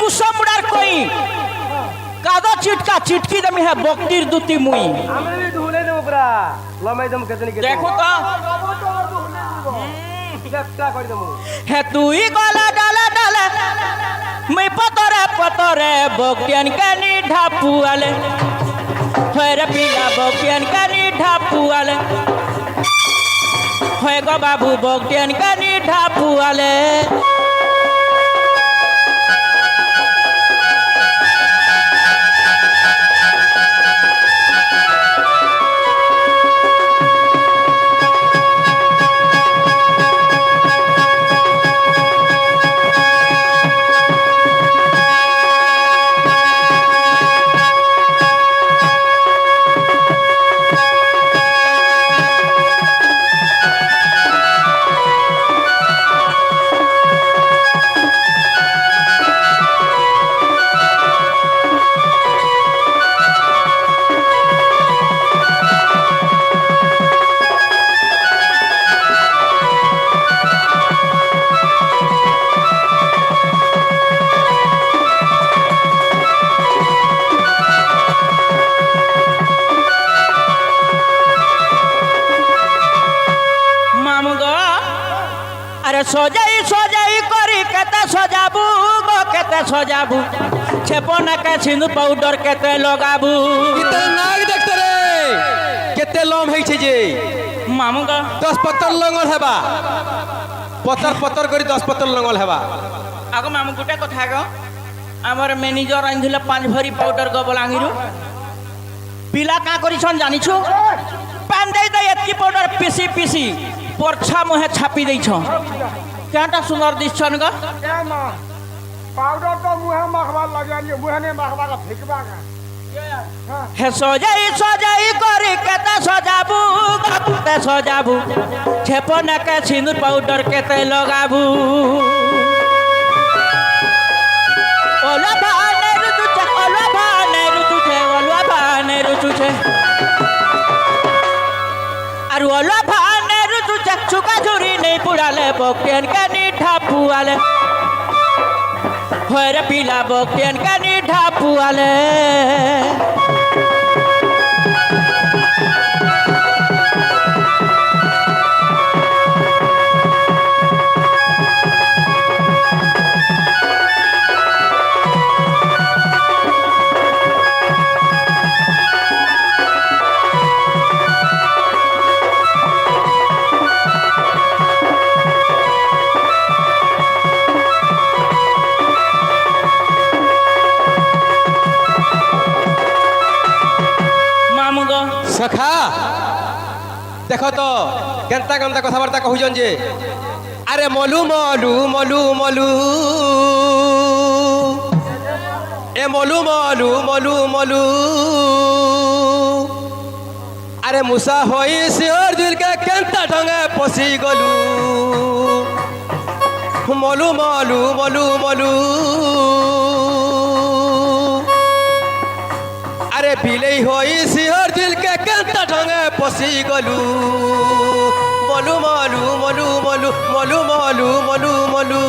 কুসমুড়ার কই কাদা চিটকা চিটকি দমি হে বক্তির দুতি মুই আমি भी ढूंढे दम पूरा लमाई दम कितनी कितनी দেখো তো क्या कर दम হে তুই গলা ডালা ডালা মই পতরে পতরে বকিয়ান কানি ঢাপুয়ালে হরে পিলা বকিয়ান কানি ঢাপুয়ালে হয় গো বাবু বকিয়ান কানি ঢাপুয়ালে সজাই সজাই করি কেতে সজাবু গো কেতে সজাবু ছেপনাকে সিঁদুর পাউডার কেতে লগাবু কিতে নাগ দেখতে রে কেতে লম হইছে যে মামু গো 10 পত্তর লঙ্গল হেবা পত্তর পত্তর করি 10 পত্তর লঙ্গল হেবা আগ মামু গোটে কথা গো আমার ম্যানেজর আনিলে 5 ভরি পাউডার গো বলাঙ্গিরু পিলা কা করিছন জানিছু পান দেই দেই এতকি পাউডার পিসি পিসি পরছা মহে ছাপি দেইছ কেনটা সুন্দর দিছন গো क्या मां पाउडर तो मुंह मखबा लगानी मुंह ने मखबा का फेंकबा का হে সজাই সজাই করি কেতে সজাবু গো কেতে সজাবু ছেপনাকে সিঁদুর পাউডার কেতে লগাবু ওলা ভানে রুচুছে ওলা ভানে রুচুছে ওলা ভানে রুচুছে আর ওলা ভানে রুচুছে চুকা ঝুরি নেই পুড়ালে বকেন কানি ঢাপুয়ালে হরে পিলা বকেন কানি ঢাপুয়ালে সখা দেখো তো কেনতা কেনতা কথাবার্তা কহুছন যে আরে মলু মলু মলু মলু এ মলু মলু মলু মলু আরে মুসা হই শিওর দিলকে কেনতা ঢঙ্গে পশি গলু মলু মলু মলু মলু আরে বিলেই হই শিওর দিলকে কেনতা ঢঙ্গে পশি গলু মলু মলু মলু মলু মলু মলু মলু মলু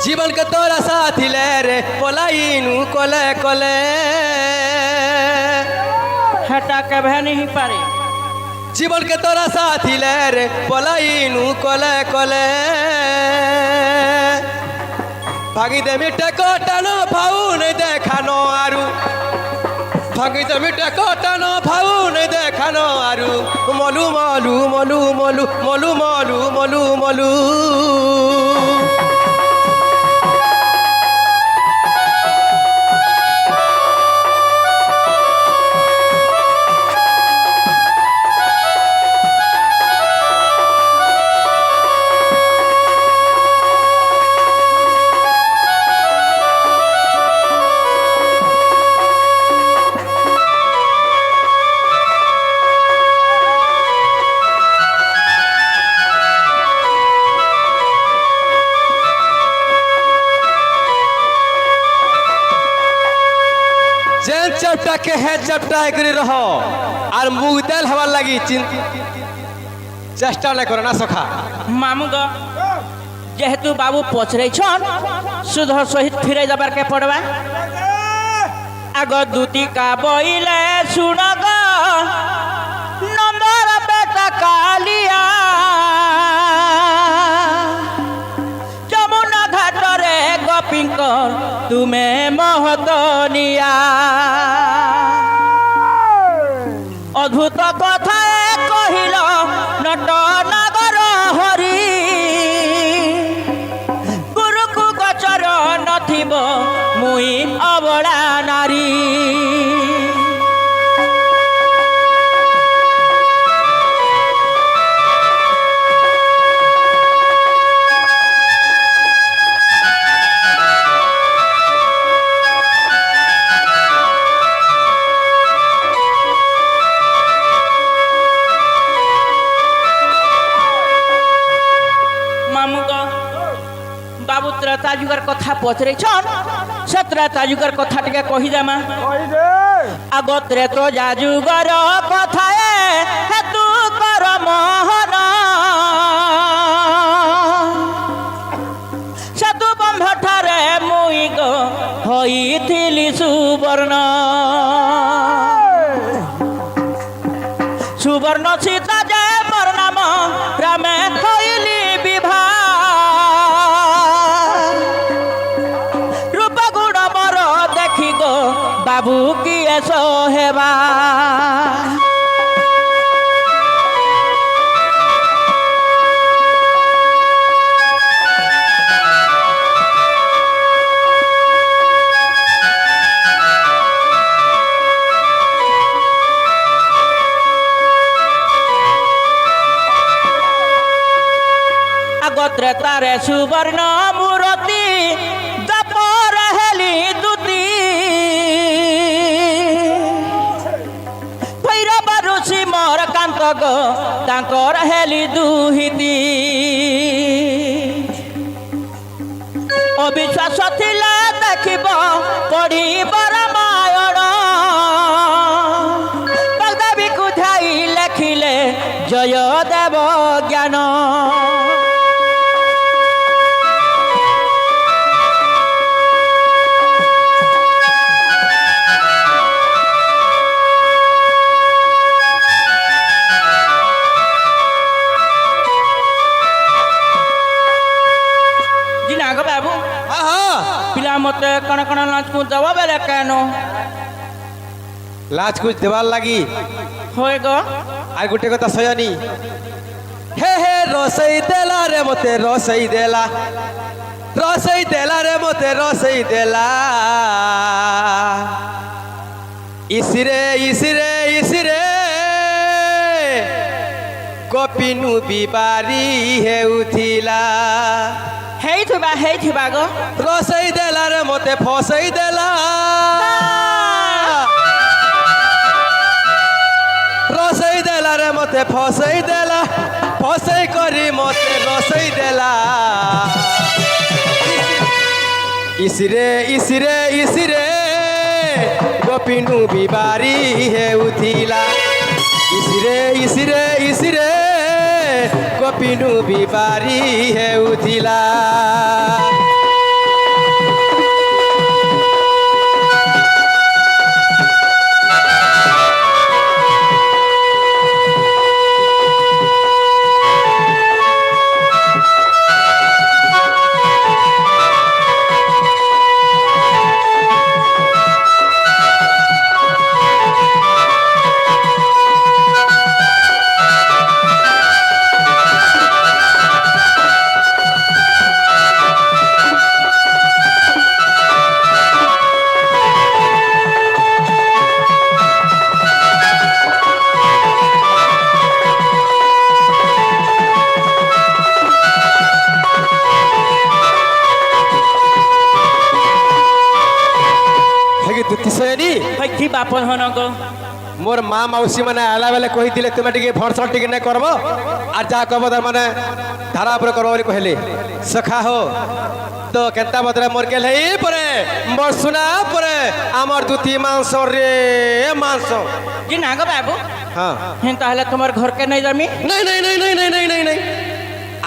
জীবন কে তোরা সাথী লে রে পলাইনু কলে কলে হেটা কেবে नहीं পারে জীবন কে তোরা সাথী লে রে পলাইনু কলে কলে ভাগি দে মিটে কটানো ভাউ নেই দেখানো আরু ভাগি দে মিটে কটানো ভাউ নেই দেখানো আরু মলু মলু মলু মলু মলু মলু মলু মলু जेन चपटा के है चपटा करी रहो और मुग तेल हवा लगी चेष्टा नहीं करो ना सखा मामू ग जेहेतु बाबू पचरे छन सुध सहित फिरे जबार के पड़वा आग दूती का बइले सुन ग नंबर बेटा कालिया जमुना घाट रे गोपिंकर तुमे महतनिया अद्भुत कथा कहिल नट नागर हरि गुरुकु गचर नथिब मुई अबला नारी बाबू त्रता जुगर कथा पचरे छन से त्रता जुगर कथा टिके कहि देमा कही दे आग त्रेत जाजुगर कथा हेतु कर मोहन सेतु बंध ठारे मुई गो होइथिली सुवर्ण सुवर्ण सीता जय मोर नाम रामे होइली विभा रूप गुण मोर देखी गो बाबू किए सोहेबा त्रेतारे सुवर्ण मूर्ति जपर हेली दुती भैरव ऋषि मोर कांत गो तांकर हेली दुहिती अविश्वास थिले देखिब पढ़िब रामायण बलदेवी कुधाई लेखिले जय देव ज्ञान मत कण कण लाच को जवाब बेले केनो लाज कुछ देवार लगी होय गो আর গোটে কথা সয়নি হে হে রসই দেলা রে মতে রসই দেলা রে মতে রসই দেলা ইসিরে ইসিরে ইসিরে কপিনু বিবারি হেউথিলা হেইথিবা গো রসই দেলা রে মতে ফসই দেলা রসই দেলা রে মতে ফসই দেলা ফসই করি মতে রসই দেলা ইসিরে ইসিরে ইসিরে গোপিনু বিবারি হেউথিলা ইসিরে ইসিরে ইসিরে গোপিনু বিবারি হেউথিলা মোর মা মাউসী মানে আলা বেলে কইলে তুমি টিকে ফড়সল টিকে নাই করব আর যা কব তার মানে ধারা উপরে করব বলি কহিলে সখা হো তো কেনতা বদরে মোর কে লই পরে মোর সুনা পরে আমার দুতি মাংস রে মাংস কি না গো বাবু হ্যাঁ হেন তাহলে তোমার ঘরকে নাই যামি নাই নাই নাই নাই নাই নাই নাই নাই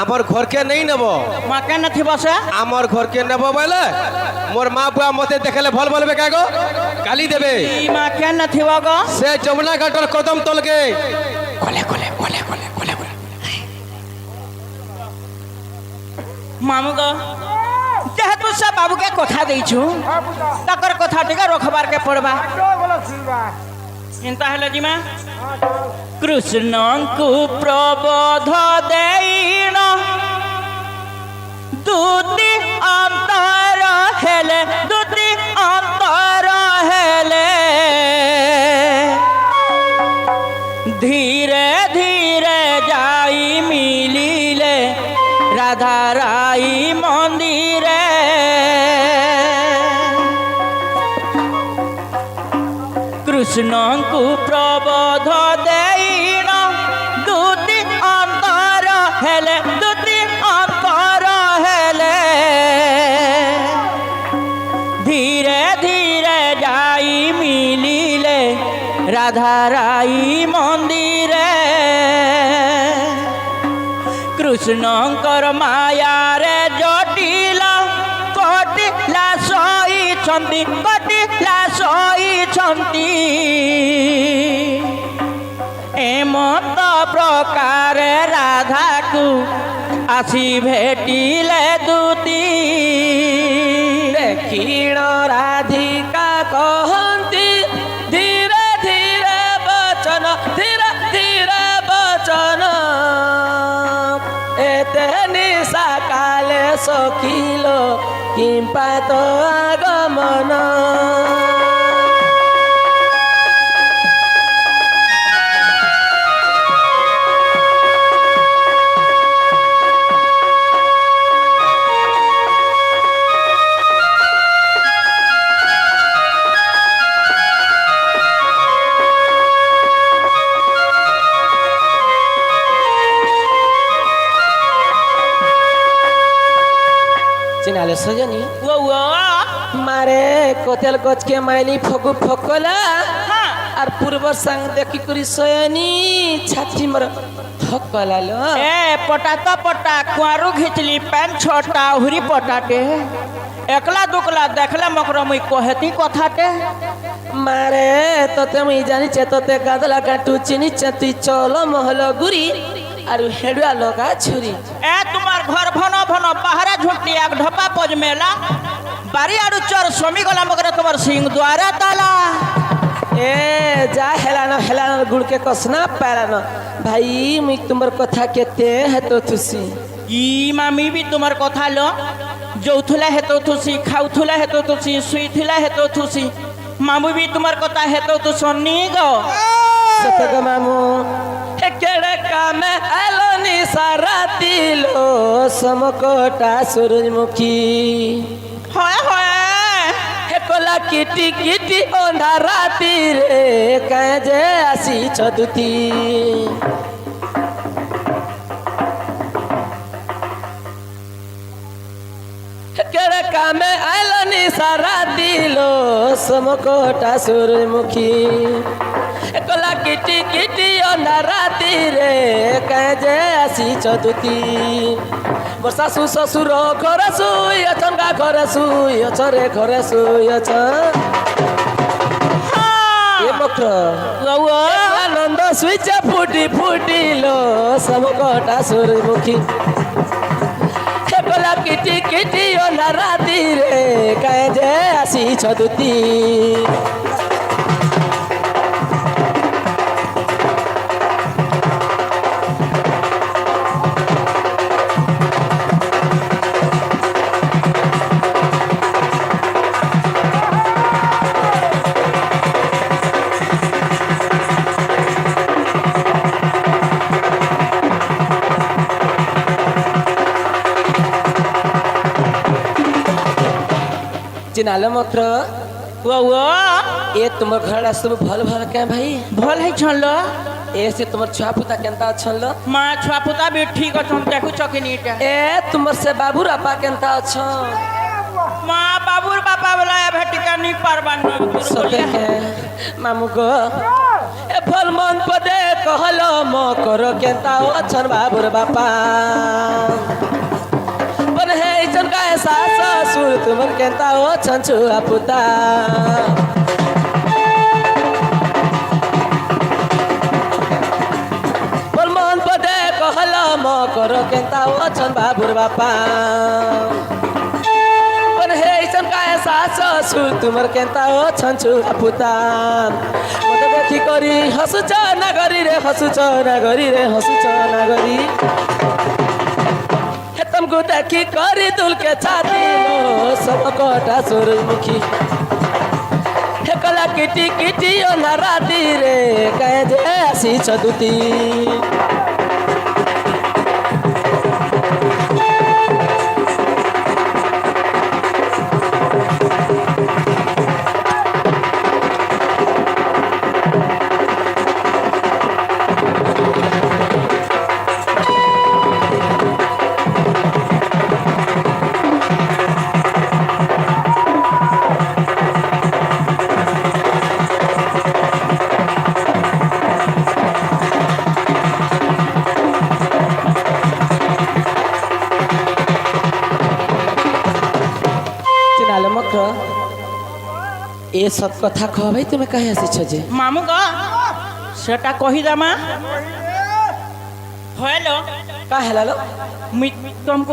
আমার ঘরকে নেই নেব মা কেন থিব সে আমার ঘরকে নেব বলে মোর মা বুয়া মতে দেখলে ভাল বলবে কাগো গালি দেবে ই মা কেন থিব গো সে যমুনা ঘাটর কদম তলকে কলে কলে কলে কলে কলে কলে মামু গো যেহেতু সে বাবুকে কথা দেইছু হ্যাঁ পুতা তাকর কথা টিকে রখবার কে পড়বা জয় বলে শিবা চিন্তা হলে জিমা কৃষ্ণଙ୍କୁ প্রবোধ দেইন দুতি অন্তর হেলে দুতি অন্তর হেলে ধীরে ধীরে যাই মিলিলে রাধা রাই মন্দিরে কৃষ্ণଙ୍କୁ প্রবোধ দেইন দুতি অন্তর হেলে দুতি অন্তর হেলে ধীরে ধীরে যাই মিলিলে রাধা রাই মন্দিরে কৃষ্ণঙ্কর মায়ারে জটিলা কটিলা সইছন্তি কটিলা সইছন্তি এমত প্রকারে রাধাকু আসি ভেটিলে দুতি ক্ষীণ রাধিকা কহন্তি ধীরে ধীরে বচন ধীরে ধীরে বচন এতে নিশা কালে সখিল কিম্পা তো আগমন চিনালে সজনী ও ও মারে কোতেল গছকে মাইলি ফগু ফকলা হ্যাঁ আর পূর্ব সাং দেখি করি সয়নি ছাতি মর ফকলালো এ পটা তো পটা কুয়ারু ঘিচলি প্যান ছটা হুরি পটাटे একলা দুকলা দেখলে মকর মুই কহেতি কথাতে মারে তোতে মুই জানিছে তোতে গাদলা কাটু চিনিছে তুই চল মহল গুরি আর হেডুয়া লগা ছুরি এ তোমার ঘর ভন ভন বাহারা ঝুঁটি এক ঢপা পজ মেলা বাড়ি আড়ু চর সমি গলা মকরে তোমার সিং দ্বারা তালা এ যা হেলানো হেলানো গুড়কে কসনা পালানো ভাই মুই তোমার কথা কেতে হেতো থুসি ই মামি বি তোমার কথা লো যৌথুলা হেতো থুসি খাউথুলা হেতো থুসি শুইথুলা হেতো থুসি মামু বি তোমার কথা হেতো তু সন্নি গো সতগ মামু কেড়ে কামে আলোনি সারাতি লো সমকটা সূরজমুখী হয় হয় হেকলা কিটি কিটি অন্ধা রাতি রে কাজে আসি ছদুতি কেড়ে কামে আলোনি সারাতি লো সমকটা সূরজমুখী একলা কিটি কিটি অন্ধা রাতি রে কাজে আসি চতুতি বর্ষা শু শ্বশুর ঘরে শুই অছন গা ঘরে শুই অছরে ঘরে শুই অছ এ বক্র আনন্দ শুইছে ফুটি ফুটিল সমকটা সূর্যমুখী একলা কিটি কিটি অন্ধা রাতি রে কাজে আসি চতুতি চিনালে মাত্র वो ए तुम घर सब भल भल क्या भाई भल है छलो ऐसे तुम छुआ पुता केनता छल माँ छुआ पुता भी ठीक अच्छन देखु चकिनीटा ए तुम से बाबू रापा केनता छ माँ बाबूर बापा बोला भेटिका नहीं पारबान सबे के मामू को ए फल मन पदे कहलो म करो केनता अछन बाबूर बापा पर हे जन का एहसास सुर तुम केनता अछन छुआ पुता करो केनता अछन बाबूर बापा पर हे ऐसन का एहसास सुर तुमर केनता अछन छुआ पुता मत देखी करी हसुच ना गरी रे हसुच ना गरी रे हसुच ना गरी हे तुमको देखी करी दुल के छाती लो सब कोटा सूरजमुखी हे कला किटी किटी ओ ना राती रे कहे जे आसी छदुती ए सब कथा कहबै तुम कहे आसी जे मामू का सेटा कही दमा हेलो का हेला लो तुमको